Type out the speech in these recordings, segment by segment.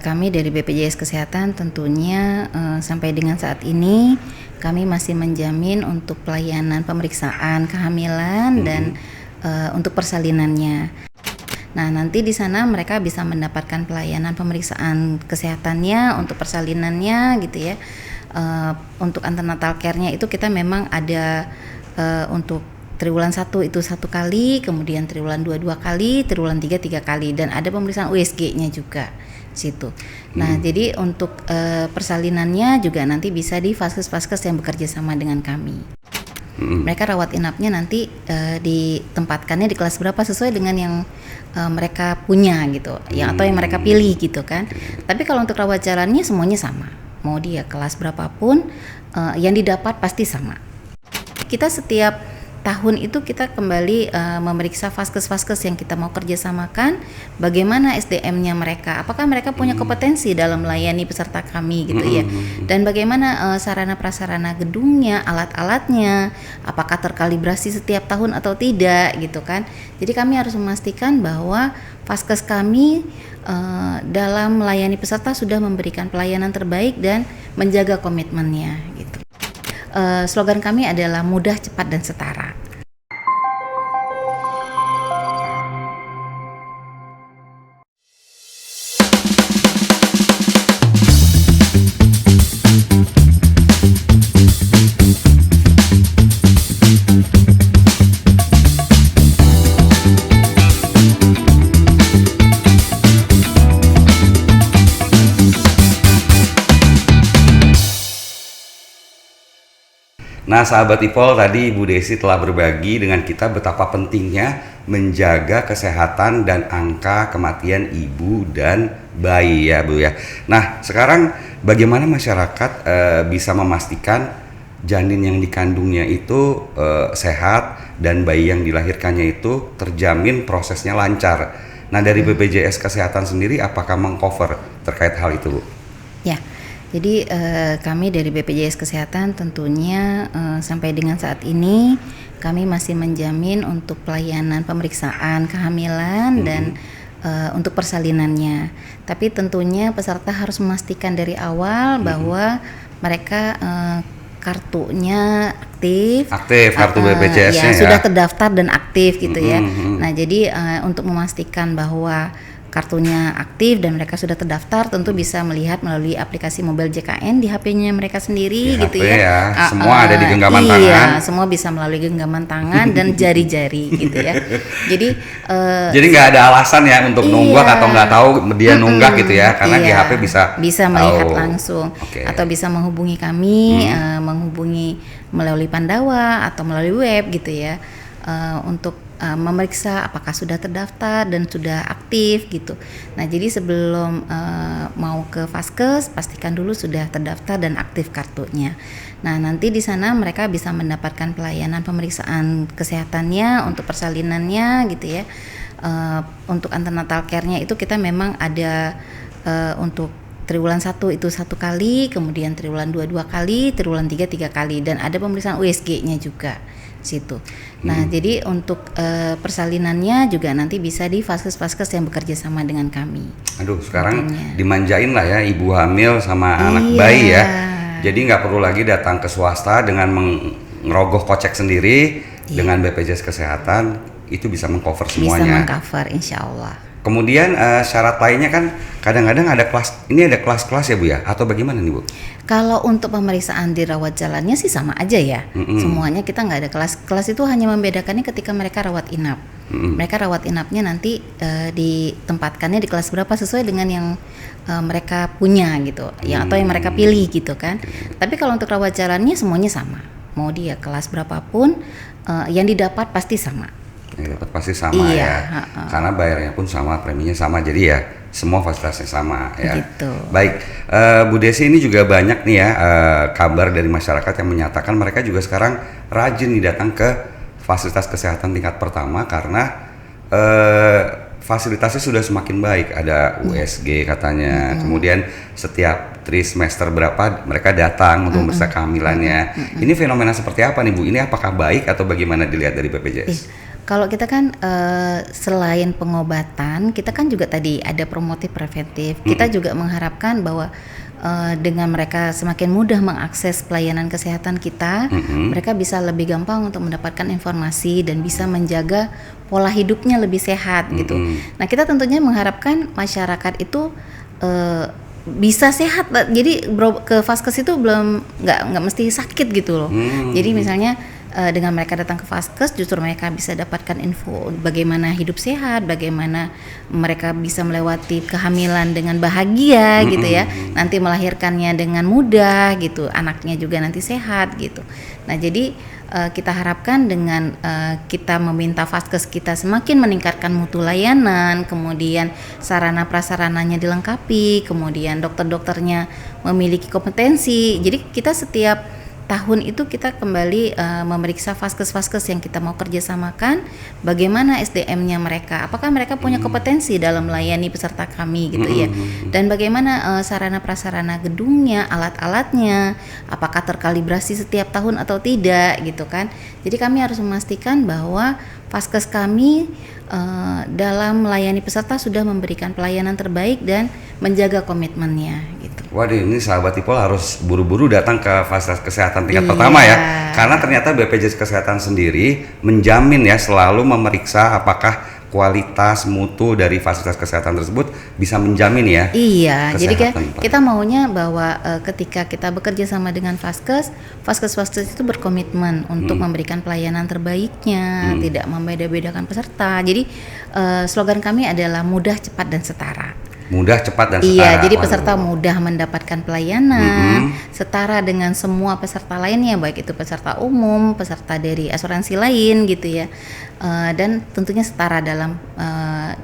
Kami dari BPJS Kesehatan tentunya sampai dengan saat ini kami masih menjamin untuk pelayanan pemeriksaan kehamilan dan untuk persalinannya. Nah, nanti di sana mereka bisa mendapatkan pelayanan pemeriksaan kesehatannya untuk persalinannya gitu ya. Untuk antenatal care-nya itu kita memang ada untuk triwulan 1 itu 1 kali, kemudian triwulan 2 2 kali, triwulan 3 3 kali, dan ada pemeriksaan USG-nya juga situ. Nah, jadi untuk persalinannya juga nanti bisa di vaskes-vaskes yang bekerja sama dengan kami. Mereka rawat inapnya nanti ditempatkannya di kelas berapa sesuai dengan yang mereka punya gitu, ya, atau yang mereka pilih gitu kan. Tapi kalau untuk rawat jalannya semuanya sama, mau dia kelas berapapun yang didapat pasti sama. Kita setiap tahun itu kita kembali memeriksa vaskes-vaskes yang kita mau kerjasamakan, bagaimana SDM-nya mereka, apakah mereka punya kompetensi dalam melayani peserta kami gitu ya, dan bagaimana sarana prasarana gedungnya, alat-alatnya, apakah terkalibrasi setiap tahun atau tidak gitu kan. Jadi kami harus memastikan bahwa vaskes kami dalam melayani peserta sudah memberikan pelayanan terbaik dan menjaga komitmennya gitu. Slogan kami adalah mudah, cepat, dan setara. Nah, sahabat Ipol, tadi Ibu Desi telah berbagi dengan kita betapa pentingnya menjaga kesehatan dan angka kematian ibu dan bayi ya Bu ya. Nah, sekarang bagaimana masyarakat bisa memastikan janin yang dikandungnya itu sehat dan bayi yang dilahirkannya itu terjamin prosesnya lancar. Nah, dari BPJS Kesehatan sendiri apakah mengcover terkait hal itu Bu? Ya. Jadi kami dari BPJS Kesehatan tentunya sampai dengan saat ini kami masih menjamin untuk pelayanan pemeriksaan kehamilan dan untuk persalinannya. Tapi tentunya peserta harus memastikan dari awal bahwa mereka kartunya aktif kartu BPJS-nya ya, sudah terdaftar dan aktif gitu ya. Nah, jadi untuk memastikan bahwa kartunya aktif dan mereka sudah terdaftar, tentu bisa melihat melalui aplikasi mobile JKN di HP-nya mereka sendiri di gitu HP ya. Semua ada di genggaman tangan. Iya, semua bisa melalui genggaman tangan dan jari-jari gitu ya. Jadi nggak ada alasan ya untuk nunggak atau nggak tahu dia nunggak gitu ya, karena di HP bisa melihat langsung. Atau bisa menghubungi kami, menghubungi melalui Pandawa atau melalui web gitu ya, untuk memeriksa apakah sudah terdaftar dan sudah aktif gitu. Nah, jadi sebelum mau ke vaskes, pastikan dulu sudah terdaftar dan aktif kartunya. Nah, nanti di sana mereka bisa mendapatkan pelayanan pemeriksaan kesehatannya untuk persalinannya gitu ya. Untuk antenatal care-nya itu kita memang ada untuk triwulan 1 itu 1 kali, kemudian triwulan 2 2 kali, triwulan 3 3 kali, dan ada pemeriksaan USG-nya juga situ. Nah, jadi untuk persalinannya juga nanti bisa di vaskes-vaskes yang bekerja sama dengan kami. Aduh, sekarang dimanjain lah ya ibu hamil sama anak bayi ya. Jadi nggak perlu lagi datang ke swasta dengan ngerogoh kocek sendiri. Dengan BPJS Kesehatan itu bisa mengcover semuanya. Bisa mengcover, insya Allah. Kemudian syarat lainnya kan kadang-kadang ada kelas-kelas ya Bu ya, atau bagaimana nih Bu? Kalau untuk pemeriksaan di rawat jalannya sih sama aja ya. Semuanya kita nggak ada kelas itu hanya membedakannya ketika mereka rawat inap. Mereka rawat inapnya nanti ditempatkannya di kelas berapa sesuai dengan yang mereka punya gitu, ya, atau yang mereka pilih gitu kan. Tapi kalau untuk rawat jalannya semuanya sama, mau dia kelas berapapun yang didapat pasti sama. Dapat pasti sama ya, karena bayarnya pun sama, preminya sama, jadi ya semua fasilitasnya sama ya. Gitu. Baik, Bu Desi, ini juga banyak nih ya kabar dari masyarakat yang menyatakan mereka juga sekarang rajin nih datang ke fasilitas kesehatan tingkat pertama karena fasilitasnya sudah semakin baik, ada USG katanya, kemudian setiap trimester berapa mereka datang untuk memeriksa kehamilannya. Ini fenomena seperti apa nih Bu? Ini apakah baik atau bagaimana dilihat dari BPJS? Kalau kita kan selain pengobatan, kita kan juga tadi ada promotif preventif. Kita juga mengharapkan bahwa dengan mereka semakin mudah mengakses pelayanan kesehatan kita, mereka bisa lebih gampang untuk mendapatkan informasi dan bisa menjaga pola hidupnya lebih sehat gitu. Nah, kita tentunya mengharapkan masyarakat itu bisa sehat, jadi ke Vaskes itu nggak mesti sakit gitu loh. Jadi misalnya dengan mereka datang ke Vaskes, justru mereka bisa dapatkan info bagaimana hidup sehat, bagaimana mereka bisa melewati kehamilan dengan bahagia gitu ya, nanti melahirkannya dengan mudah gitu, anaknya juga nanti sehat gitu. Nah, jadi kita harapkan dengan kita meminta Vaskes kita semakin meningkatkan mutu layanan, kemudian sarana prasarananya dilengkapi, kemudian dokter-dokternya memiliki kompetensi. Jadi kita setiap tahun itu kita kembali memeriksa Vaskes-Vaskes yang kita mau kerjasamakan, bagaimana SDM-nya mereka, apakah mereka punya kompetensi dalam melayani peserta kami gitu ya, dan bagaimana sarana prasarana gedungnya, alat-alatnya, apakah terkalibrasi setiap tahun atau tidak gitu kan. Jadi kami harus memastikan bahwa Vaskes kami dalam melayani peserta sudah memberikan pelayanan terbaik dan menjaga komitmennya gitu. Waduh, ini sahabat Ipol harus buru-buru datang ke fasilitas kesehatan tingkat pertama ya, karena ternyata BPJS Kesehatan sendiri menjamin ya, selalu memeriksa apakah kualitas mutu dari fasilitas kesehatan tersebut bisa menjamin ya. Iya, jadi kita maunya bahwa ketika kita bekerja sama dengan Vaskes itu berkomitmen untuk memberikan pelayanan terbaiknya, tidak membeda-bedakan peserta. Jadi slogan kami adalah mudah, cepat, dan setara. Mudah, cepat, dan setara. Iya, jadi peserta mudah mendapatkan pelayanan, setara dengan semua peserta lainnya, baik itu peserta umum, peserta dari asuransi lain gitu ya, dan tentunya setara dalam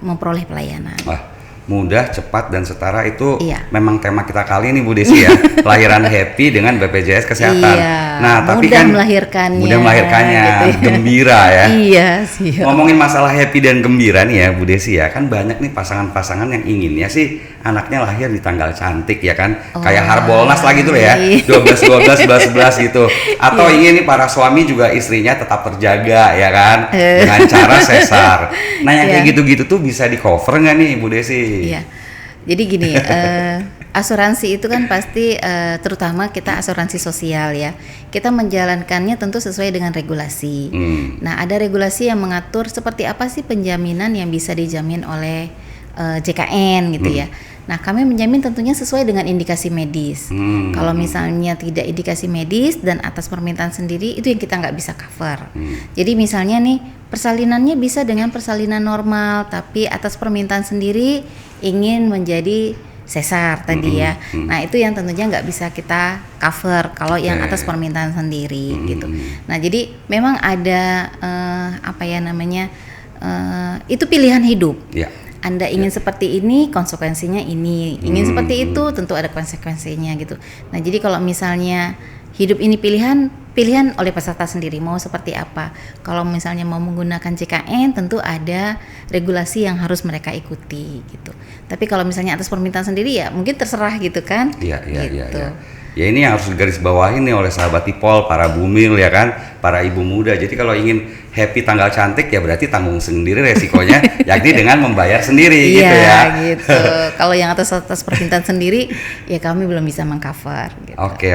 memperoleh pelayanan. Wah, mudah, cepat, dan setara itu memang tema kita kali ini Bu Desi ya. Lahiran happy dengan BPJS Kesehatan. Nah, tapi mudah kan melahirkannya gitu ya. Gembira ya. Iya, siap. Ngomongin masalah happy dan gembira nih ya Bu Desi ya, kan banyak nih pasangan-pasangan yang inginnya sih anaknya lahir di tanggal cantik ya kan, kayak Harbolnas lah gitu ya, 12 11 gitu. Atau ingin nih para suami juga istrinya tetap terjaga ya kan, dengan cara sesar. Nah, yang kayak gitu-gitu tuh bisa di cover nggak nih Bu Desi? Iya. Jadi gini, asuransi itu kan pasti terutama kita asuransi sosial ya. Kita menjalankannya tentu sesuai dengan regulasi. Nah, ada regulasi yang mengatur seperti apa sih penjaminan yang bisa dijamin oleh JKN gitu ya. Nah, kami menjamin tentunya sesuai dengan indikasi medis. Kalau misalnya tidak indikasi medis dan atas permintaan sendiri, itu yang kita nggak bisa cover. Jadi misalnya nih, persalinannya bisa dengan persalinan normal, tapi atas permintaan sendiri ingin menjadi sesar tadi ya. Nah, itu yang tentunya nggak bisa kita cover kalau yang atas permintaan sendiri gitu. Nah, jadi memang ada itu pilihan hidup. Anda ingin seperti ini, konsekuensinya ini. Ingin seperti itu, tentu ada konsekuensinya gitu. Nah, jadi kalau misalnya hidup ini pilihan oleh peserta sendiri mau seperti apa. Kalau misalnya mau menggunakan JKN, tentu ada regulasi yang harus mereka ikuti gitu. Tapi kalau misalnya atas permintaan sendiri ya mungkin terserah gitu kan. Iya. Ya, ini yang harus digaris bawahi nih oleh sahabat Ipol, para bumil ya kan, para ibu muda. Jadi kalau ingin happy tanggal cantik ya berarti tanggung sendiri resikonya, yakni dengan membayar sendiri gitu ya. Gitu. Kalau yang atas permintaan sendiri ya kami belum bisa mengcover. Gitu. Oke.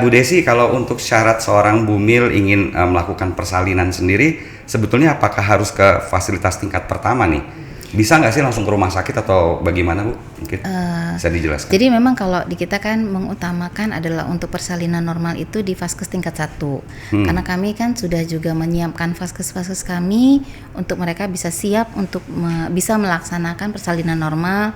Bu Desi, kalau untuk syarat seorang bumil ingin melakukan persalinan sendiri, sebetulnya apakah harus ke fasilitas tingkat pertama nih? Bisa nggak sih langsung ke rumah sakit atau bagaimana Bu? Mungkin bisa dijelaskan. Jadi memang kalau di kita kan mengutamakan adalah untuk persalinan normal itu di Vaskes tingkat 1. Karena kami kan sudah juga menyiapkan Vaskes kami untuk mereka bisa siap untuk bisa melaksanakan persalinan normal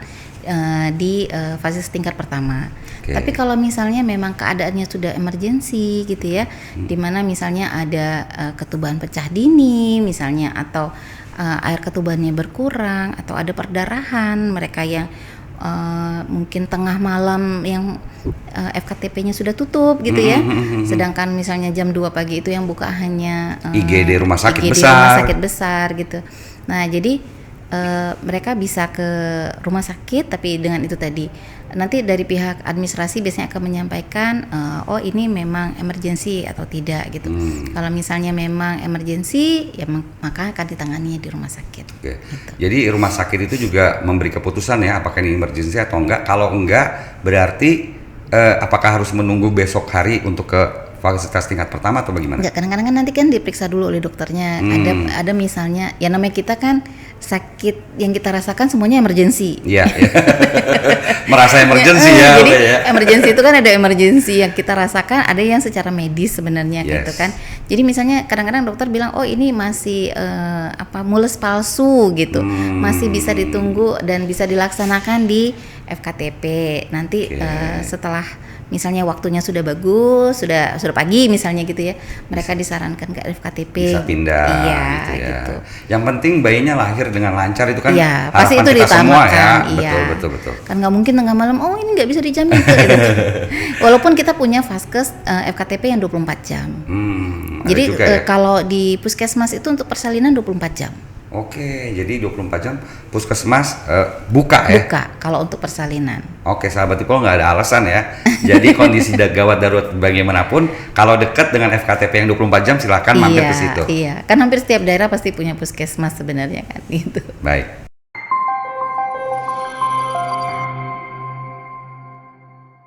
di fase tingkat pertama. Tapi kalau misalnya memang keadaannya sudah emergensi gitu ya, di mana misalnya ada ketuban pecah dini misalnya, atau air ketubannya berkurang, atau ada perdarahan, mereka yang mungkin tengah malam yang FKTP-nya sudah tutup gitu ya, sedangkan misalnya jam 2 pagi itu yang buka hanya IGD rumah sakit IGD besar. Rumah sakit besar gitu. Nah, jadi mereka bisa ke rumah sakit, tapi dengan itu tadi nanti dari pihak administrasi biasanya akan menyampaikan oh ini memang emergensi atau tidak gitu. Kalau misalnya memang emergensi ya maka akan ditangani di rumah sakit. Oke. Gitu. Jadi rumah sakit itu juga memberi keputusan ya apakah ini emergensi atau enggak. Kalau enggak berarti apakah harus menunggu besok hari untuk ke fasilitas tingkat pertama atau bagaimana? Enggak, kadang-kadang kan nanti kan diperiksa dulu oleh dokternya. Ada misalnya ya namanya kita kan sakit yang kita rasakan semuanya emergensi. Iya. Merasa emergensi ya. Jadi ya. emergensi itu kan ada emergensi yang kita rasakan, ada yang secara medis sebenarnya gitu kan. Jadi misalnya kadang-kadang dokter bilang oh ini masih mules palsu gitu. Masih bisa ditunggu dan bisa dilaksanakan di FKTP. Nanti setelah misalnya waktunya sudah bagus, sudah pagi misalnya gitu ya, mereka disarankan ke FKTP. Bisa pindah gitu ya. Gitu. Yang penting bayinya lahir dengan lancar itu kan Iya, harapan pasti itu kita semua ya. iya. Betul. Kan nggak mungkin tengah malam, oh ini nggak bisa dijamin tuh, gitu. Walaupun kita punya vaskes FKTP yang 24 jam. Jadi juga, ya? Kalau di puskesmas itu untuk persalinan 24 jam. Oke, jadi 24 jam puskesmas buka ya? Buka kalau untuk persalinan. Oke, sahabat Ipol nggak ada alasan ya. Jadi kondisi gawat darurat bagaimanapun, kalau dekat dengan FKTP yang 24 jam silakan mampir ke situ. Iya, kan hampir setiap daerah pasti punya puskesmas sebenarnya kan gitu. Baik.